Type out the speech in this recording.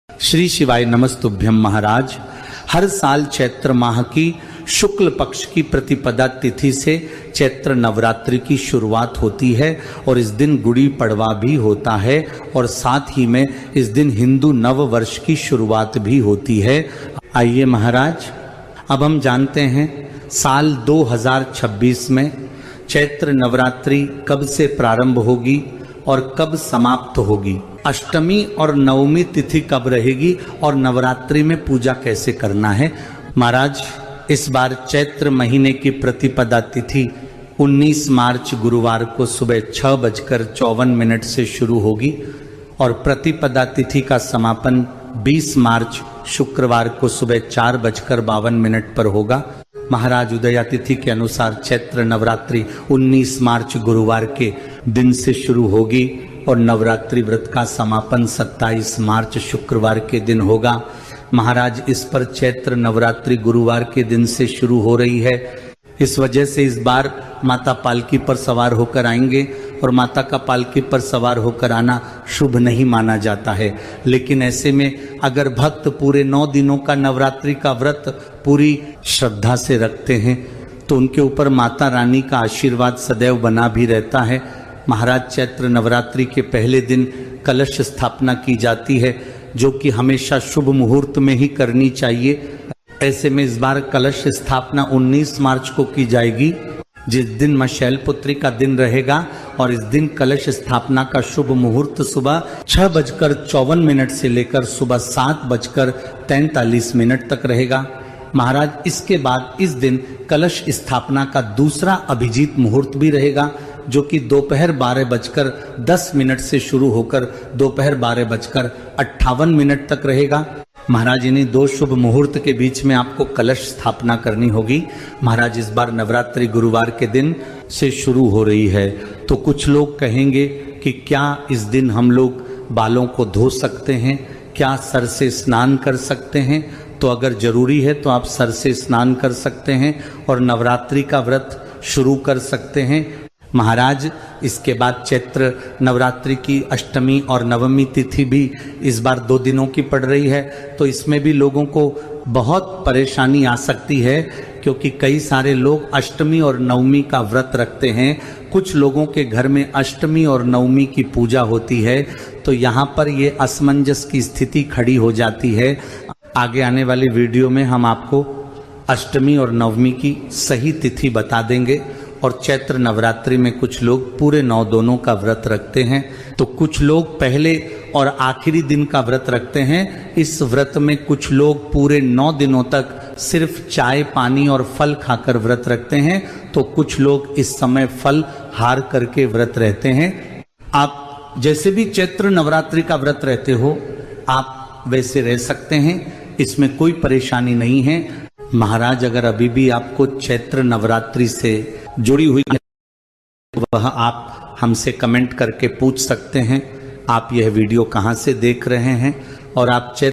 श्री शिवाय नमस्तुभ्यम महाराज। हर साल चैत्र माह की शुक्ल पक्ष की प्रतिपदा तिथि से चैत्र नवरात्रि की शुरुआत होती है और इस दिन गुड़ी पड़वा भी होता है और साथ ही में इस दिन हिंदू नव वर्ष की शुरुआत भी होती है। आइए महाराज, अब हम जानते हैं साल 2026 में चैत्र नवरात्रि कब से प्रारंभ होगी और कब समाप्त होगी, अष्टमी और नवमी तिथि कब रहेगी और नवरात्रि में पूजा कैसे करना है। महाराज, इस बार चैत्र महीने की प्रतिपदा तिथि 19 मार्च गुरुवार को सुबह 6:54 से शुरू होगी और प्रतिपदा तिथि का समापन 20 मार्च शुक्रवार को सुबह 4:52 पर होगा। महाराज, उदया तिथि के अनुसार चैत्र नवरात्रि 19 मार्च गुरुवार के दिन से शुरू होगी और नवरात्रि व्रत का समापन 27 मार्च शुक्रवार के दिन होगा। महाराज, इस पर चैत्र नवरात्रि गुरुवार के दिन से शुरू हो रही है, इस वजह से इस बार माता पालकी पर सवार होकर आएंगे और माता का पालकी पर सवार होकर आना शुभ नहीं माना जाता है। लेकिन ऐसे में अगर भक्त पूरे 9 दिनों का नवरात्रि का व्रत पूरी श्रद्धा से रखते हैं तो उनके ऊपर माता रानी का आशीर्वाद सदैव बना भी रहता है। महाराज, चैत्र नवरात्रि के पहले दिन कलश स्थापना की जाती है जो कि हमेशा शुभ मुहूर्त में ही करनी चाहिए। ऐसे में इस बार कलश स्थापना 19 मार्च को की जाएगी, जिस दिन मां शैलपुत्री का दिन रहेगा और इस दिन कलश स्थापना का शुभ मुहूर्त सुबह 6:54 से लेकर सुबह 7:43 तक रहेगा। महाराज, इसके बाद इस दिन कलश स्थापना का दूसरा अभिजीत मुहूर्त भी रहेगा जो कि दोपहर 12:10 से शुरू होकर दोपहर 12:58 तक रहेगा। महाराज, इन्हीं 2 शुभ मुहूर्त के बीच में आपको कलश स्थापना करनी होगी। महाराज, इस बार नवरात्रि गुरुवार के दिन से शुरू हो रही है तो कुछ लोग कहेंगे कि क्या इस दिन हम लोग बालों को धो सकते हैं, क्या सर से स्नान कर सकते हैं। तो अगर जरूरी है तो आप सर से स्नान कर सकते हैं और नवरात्रि का व्रत शुरू कर सकते हैं। महाराज, इसके बाद चैत्र नवरात्रि की अष्टमी और नवमी तिथि भी इस बार 2 दिनों की पड़ रही है तो इसमें भी लोगों को बहुत परेशानी आ सकती है क्योंकि कई सारे लोग अष्टमी और नवमी का व्रत रखते हैं। कुछ लोगों के घर में अष्टमी और नवमी की पूजा होती है तो यहाँ पर ये असमंजस की स्थिति खड़ी हो जाती है। आगे आने वाली वीडियो में हम आपको अष्टमी और नवमी की सही तिथि बता देंगे। और चैत्र नवरात्रि में कुछ लोग पूरे 9 दोनों का व्रत रखते हैं तो कुछ लोग पहले और आखिरी दिन का व्रत रखते हैं। इस व्रत में कुछ लोग पूरे 9 दिनों तक सिर्फ चाय, पानी और फल खाकर व्रत रखते हैं तो कुछ लोग इस समय फल हार करके व्रत रहते हैं। आप जैसे भी चैत्र नवरात्रि का व्रत रहते हो आप वैसे रह सकते हैं, इसमें कोई परेशानी नहीं है। महाराज, अगर अभी भी आपको चैत्र नवरात्रि से जुड़ी हुई वह आप हमसे कमेंट करके पूछ सकते हैं। आप यह वीडियो कहाँ से देख रहे हैं और आप